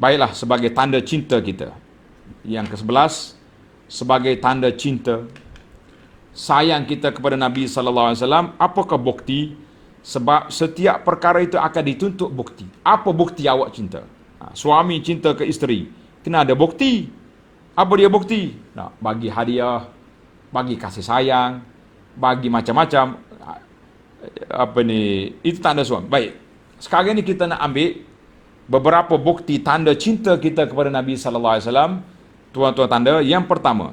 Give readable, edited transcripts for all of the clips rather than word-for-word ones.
Baiklah, sebagai tanda cinta kita. Yang ke-11, sebagai tanda cinta sayang kita kepada Nabi sallallahu alaihi wasallam, apakah bukti? Sebab setiap perkara itu akan dituntut bukti. Apa bukti awak cinta? Suami cinta ke isteri, kena ada bukti. Apa dia bukti? Bagi hadiah, bagi kasih sayang, bagi macam-macam. Itu tanda suami. Baik, sekarang ni kita nak ambil beberapa bukti tanda cinta kita kepada Nabi sallallahu alaihi wasallam. Tuan-tuan tanda, yang pertama,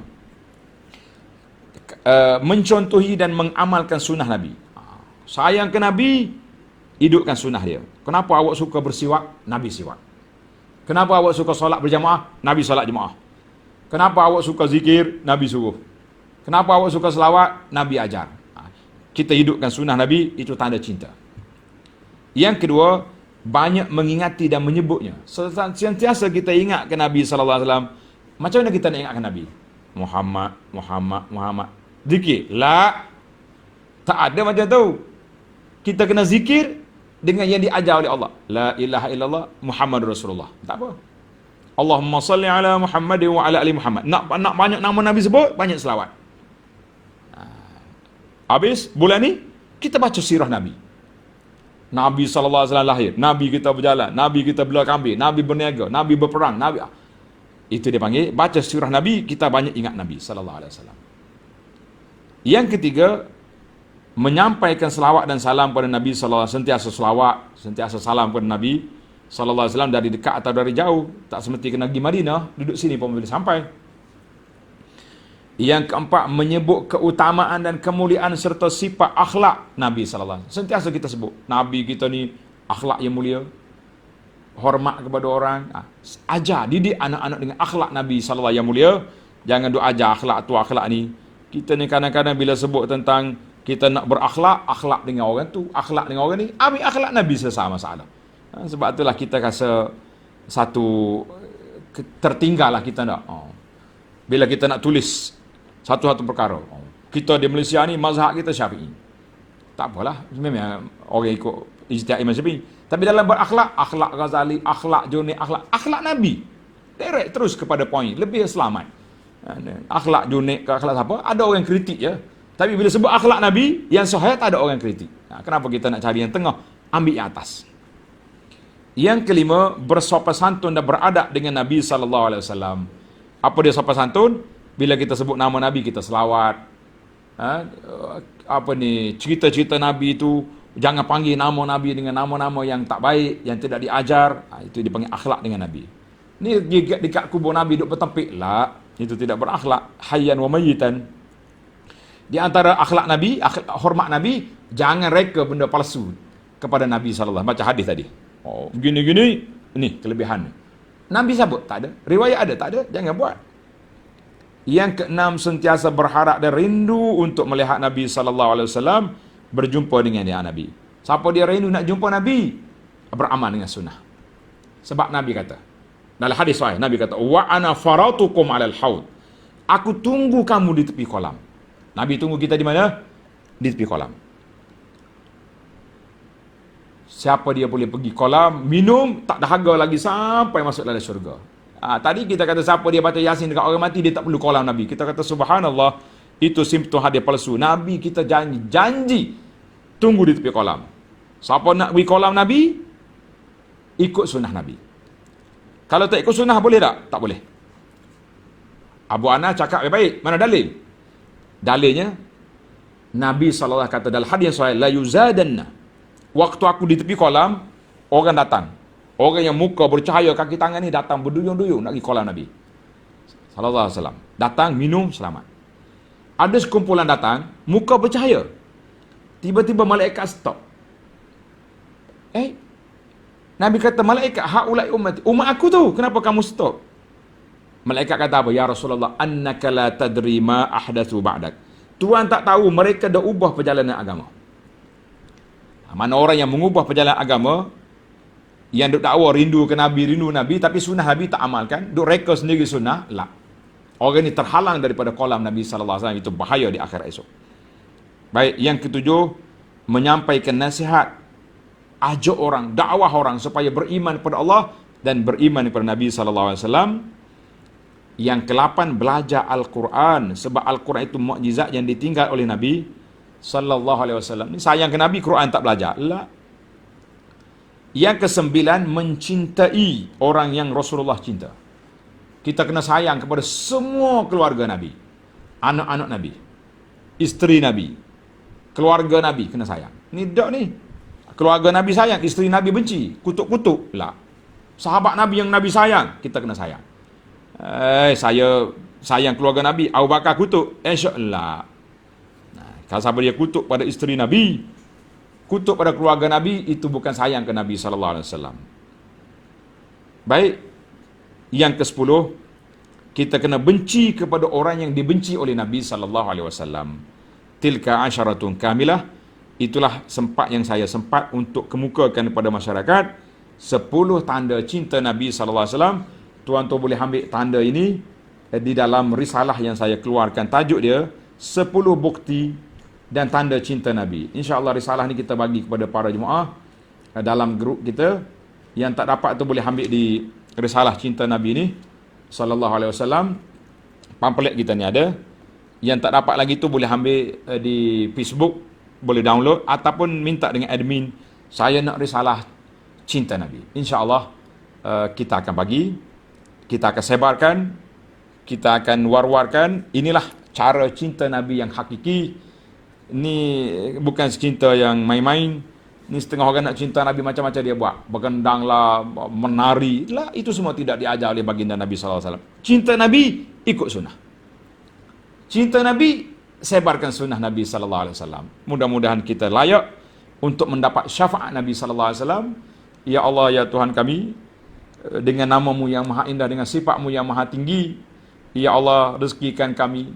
mencontohi dan mengamalkan sunnah Nabi. Sayang ke Nabi, hidupkan sunnah dia. Kenapa awak suka bersiwak? Nabi siwak. Kenapa awak suka solat berjamaah? Nabi solat jemaah. Kenapa awak suka zikir? Nabi suruh. Kenapa awak suka selawat? Nabi ajar. Kita hidupkan sunnah Nabi, itu tanda cinta. Yang kedua, banyak mengingati dan menyebutnya. Sentiasa kita ingat ke Nabi sallallahu alaihi wasallam. Macam mana kita nak ingatkan Nabi? Muhammad. Zikir? La. Tak ada macam tu. Kita kena zikir dengan yang diajar oleh Allah. La ilaha illallah Muhammadur Rasulullah. Tak apa. Allahumma salli ala Muhammad wa ala ali Muhammad. Nak banyak nama Nabi sebut, banyak selawat. Habis bulan ni kita baca sirah Nabi. Nabi sallallahu alaihi wasallam lahir, Nabi kita berjalan, Nabi kita bela kambing, Nabi berniaga, Nabi berperang, Nabi. Itu dia panggil baca sirah Nabi, kita banyak ingat Nabi sallallahu alaihi wasallam. Yang ketiga, menyampaikan selawat dan salam kepada Nabi sallallahu alaihi wasallam, sentiasa selawat, sentiasa salam kepada Nabi sallallahu alaihi wasallam dari dekat atau dari jauh. Tak semesti kena pergi Madinah, duduk sini pun boleh sampai. Yang keempat, menyebut keutamaan dan kemuliaan serta sifat akhlak Nabi sallallahu alaihi wasallam. Sentiasa kita sebut Nabi kita ni akhlak yang mulia, hormat kepada orang. Ajar, didik anak-anak dengan akhlak Nabi sallallahu alaihi wasallam yang mulia. Jangan duk ajar akhlak tu akhlak ni. Kita ni kadang-kadang bila sebut tentang kita nak berakhlak, akhlak dengan orang tu, akhlak dengan orang ni, ambil akhlak Nabi selesai masalah. Sebab itulah kita rasa satu tertinggal lah kita nak. Bila kita nak tulis satu-satu perkara. Kita di Malaysia ni mazhab kita Syafi'i. Tak apalah, memang orang ikut ijtihad Imam Syafi'i. Tapi dalam berakhlak, akhlak Ghazali, akhlak Junaid, akhlak Nabi. Direct terus kepada poin, lebih selamat. Akhlak Junaid ke akhlak siapa? Ada orang kritik je. Tapi bila sebut akhlak Nabi, yang sahih tak ada orang kritik. Kenapa kita nak cari yang tengah? Ambil yang atas. Yang kelima, bersopan santun dan beradab dengan Nabi sallallahu alaihi wasallam. Apa dia sopan santun? Bila kita sebut nama Nabi, kita selawat. Cerita-cerita Nabi itu, jangan panggil nama Nabi dengan nama-nama yang tak baik, yang tidak diajar. Itu dipanggil akhlak dengan Nabi. Ni dekat kubur Nabi duduk bertempik. La, itu tidak berakhlak. Hayyan wa mayyitan. Di antara akhlak Nabi, hormat Nabi, jangan reka benda palsu kepada Nabi sallallahu alaihi wasallam. Baca hadis tadi. Gini-gini, ni kelebihan. Nabi sebut, tak ada. Riwayat ada, tak ada. Jangan buat. Yang keenam, sentiasa berharap dan rindu untuk melihat Nabi sallallahu alaihi wasallam, berjumpa dengan dia Nabi. Siapa dia rindu nak jumpa Nabi? Beramal dengan sunnah. Sebab Nabi kata, dalam hadis sahih, Nabi kata, wa ana faratukum alal haud. Aku tunggu kamu di tepi kolam. Nabi tunggu kita di mana? Di tepi kolam. Siapa dia boleh pergi kolam, minum, tak dahaga lagi sampai masuk dalam syurga. Tadi kita kata siapa dia baca Yasin dekat orang mati, dia tak perlu kolam Nabi. Kita kata subhanallah, itu simptom hadiah palsu. Nabi kita janji tunggu di tepi kolam. Siapa nak pergi kolam Nabi, ikut sunnah Nabi. Kalau tak ikut sunnah boleh tak? Tak boleh. Abu Ana cakap baik, mana dalil? Dalilnya, Nabi SAW kata dalam hadis yang sahih, la yuzadanna. Waktu aku di tepi kolam, orang datang. Orang yang muka bercahaya, kaki tangan ni datang berduyung-duyung nak pergi kolam Nabi sallallahu alaihi wasallam. Datang, minum, selamat. Ada sekumpulan datang, muka bercahaya. Tiba-tiba malaikat stop. Nabi kata, malaikat, haulai ummati. Umat aku tu, kenapa kamu stop? Malaikat kata apa? Ya Rasulullah, annaka la tadri ma ahdatsu ba'dak. Tuhan tak tahu mereka dah ubah perjalanan agama. Mana orang yang mengubah perjalanan agama, yang duk dakwa rindu ke Nabi, tapi sunnah Nabi tak amalkan, duk reka sendiri sunnah, lah. Orang ni terhalang daripada kolam Nabi sallallahu alaihi wasallam, itu bahaya di akhirat esok. Baik, yang ketujuh, menyampaikan nasihat, ajak orang, dakwah orang supaya beriman kepada Allah dan beriman kepada Nabi SAW. Yang ke-8, belajar Al-Quran, sebab Al-Quran itu mukjizat yang ditinggal oleh Nabi SAW. Ni sayang ke Nabi, Quran tak belajar? La. Yang ke-9, mencintai orang yang Rasulullah cinta. Kita kena sayang kepada semua keluarga Nabi, anak-anak Nabi, isteri Nabi, keluarga Nabi kena sayang. Ni dak ni. Keluarga Nabi sayang, isteri Nabi benci, kutuk-kutuk. La. Sahabat Nabi yang Nabi sayang, kita kena sayang. Saya sayang keluarga Nabi, Abu Bakar kutuk, insya-Allah. Kalau siapa dia kutuk pada isteri Nabi, kutuk pada keluarga Nabi, itu bukan sayang ke Nabi SAW. Baik. Yang ke-10, kita kena benci kepada orang yang dibenci oleh Nabi SAW. Tilka asyaratun kamilah. Itulah yang saya sempat untuk kemukakan kepada masyarakat 10 tanda cinta Nabi SAW. Tuan-tuan boleh ambil tanda ini di dalam risalah yang saya keluarkan. Tajuk dia 10 bukti dan tanda cinta Nabi. InsyaAllah risalah ni kita bagi kepada para jemaah dalam grup kita. Yang tak dapat tu boleh ambil di risalah cinta Nabi ni sallallahu alaihi wasallam. Pamphlet kita ni ada. Yang tak dapat lagi tu boleh ambil di Facebook, boleh download ataupun minta dengan admin, saya nak risalah cinta Nabi. InsyaAllah kita akan bagi, kita akan sebarkan, kita akan war-warkan. Inilah cara cinta Nabi yang hakiki. Ini bukan cinta yang main-main. Ni setengah orang nak cinta Nabi macam-macam dia buat. Bergendang lah, menari lah. Itu semua tidak diajar oleh baginda Nabi SAW. Cinta Nabi, ikut sunnah. Cinta Nabi, sebarkan sunnah Nabi SAW. Mudah-mudahan kita layak untuk mendapat syafaat Nabi SAW. Ya Allah, ya Tuhan kami, dengan nama-Mu yang maha indah, dengan sifat-Mu yang maha tinggi, ya Allah, rezekikan kami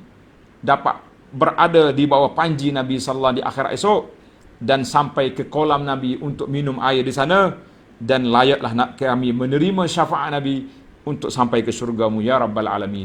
dapat berada di bawah panji Nabi SAW di akhirat esok, dan sampai ke kolam Nabi untuk minum air di sana, dan layaklah nak kami menerima syafaat Nabi untuk sampai ke syurga-Mu ya Rabbal Alamin.